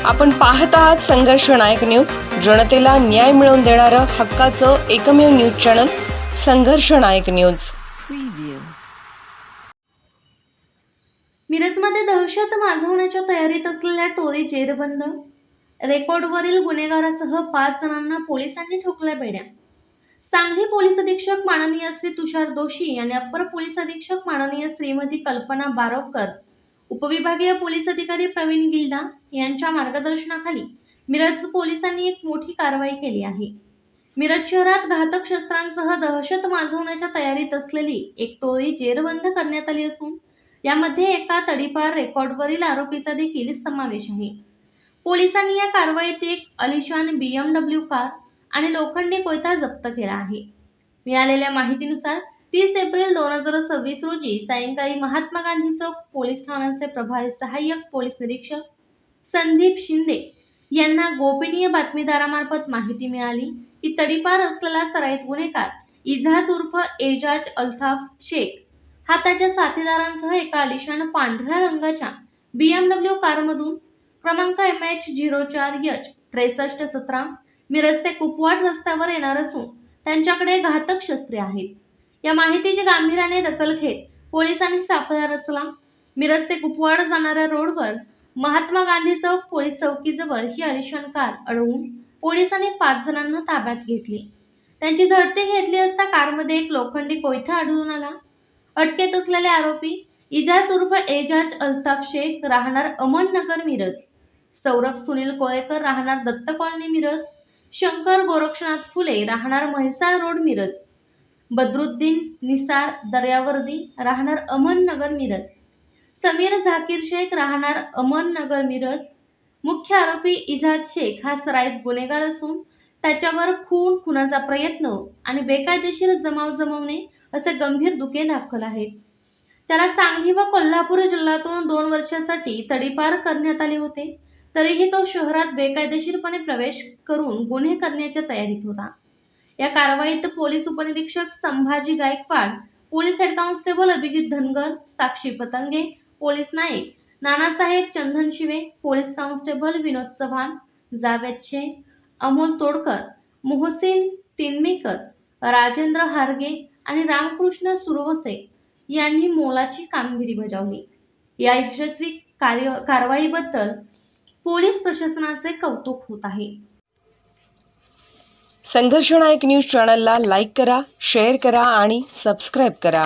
आपण पाहत आहात संघर्ष नायक न्यूज, जनतेला न्याय मिळवून देणारं हक्काचं एकमेव न्यूज चॅनल संघर्ष नायक न्यूज। मिरजमध्ये दहशत माजवण्याच्या तयारीत असलेल्या टोळी जेरबंद। रेकॉर्डवरील गुन्हेगारासह 5 जणांना पोलिसांनी ठोकल्या बेड्या। सांगली पोलीस अधीक्षक माननीय श्री तुषार दोशी आणि अप्पर पोलीस अधीक्षक माननीय श्रीमती कल्पना बारोकर, उपविभागीय पोलीस अधिकारी प्रवीण गिल्डा यांच्या मार्गदर्शनाखाली मिरज पोलिसांनी एक मोठी कारवाई केली आहे। मिरज शहरात घातक शस्त्रांसह दहशत माजवण्याच्या तयारीत असलेली एक टोळी जेरबंद करण्यात आली असून यामध्ये एका तडीपार रेकॉर्डवरील आरोपीचा देखील समावेश आहे। पोलिसांनी या कारवाईत एक अलिशान BMW कार आणि लोखंडी कोयता जप्त केला आहे। मिळालेल्या माहितीनुसार 30 एप्रिल 2026 रोजी सायंकाळी महात्मा गांधी चौक पोलीस ठाण्याचे प्रभारी सहाय्यक पोलीस निरीक्षक संदीप शिंदे यांना गोपनीय बातमीदारामार्फत माहिती मिळाली की तडीपार असलेला सराईत गुन्हेगार इजाज उर्फ एजाज अल्ताफ शेख हा त्याच्या साथीदारांसह एका आलिशान पांढऱ्या रंगाच्या BMW कारमधून क्रमांक MH04H 6317 मिरज ते कुपवाड रस्त्यावर येणार असून त्यांच्याकडे घातक शस्त्रे आहेत। या माहितीची गांभीर्याने दखल घेत पोलिसांनी सापळा रचला। मिरज ते कुपवाड जाणाऱ्या रोडवर महात्मा गांधी चौक पोलीस चौकीजवळ ही आलिशान कार अडवून पोलिसांनी 5 जणांना ताब्यात घेतले। त्यांची झडती घेतली असता कारमध्ये एक लोखंडी कोयता आढळून आला। अटकेत असलेले आरोपी इजाज उर्फ एजाज अल्ताफ शेख राहणार अमननगर मिरज, सौरभ सुनील कोळेकर राहणार दत्त कॉलनी मिरज, शंकर गोरक्षनाथ फुले राहणार म्हैसाळ रोड मिरज, बदरुद्दीन निसार दर्यावर्दी राहणार अमननगर मिरज, समीर झाकीर शेख राहणार अमननगर मिरज। मुख्य आरोपी इजाज शेख हा सराईत गुन्हेगार असून त्याच्यावर खून, खुनाचा प्रयत्न आणि बेकायदेशीर जमाव जमवणे असे गंभीर गुन्हे दाखल आहेत। त्याला सांगली व कोल्हापूर जिल्ह्यातून 2 वर्षांसाठी तडीपार करण्यात आले होते, तरीही तो शहरात बेकायदेशीरपणे प्रवेश करून गुन्हे करण्याच्या तयारीत होता। या कारवाईत पोलीस उपनिरीक्षक Sambhaji Gaikwad, police head constable Abhijit Dhangar, Sakshi Patange, police Naik Nanasaheb Chandanshive, police constable Vinod Chavan, Javed Shaikh, Amol Todkar, Mohsin Tinmikar, Rajendra Harge आणि रामकृष्ण सुरवसे यांनी मोलाची कामगिरी बजावली। या यशस्वी कारवाईबद्दल पोलीस प्रशासनाचे कौतुक होत आहे। संघर्ष नायक न्यूज चॅनलला लाईक करा, शेअर करा आणि सबस्क्राईब करा।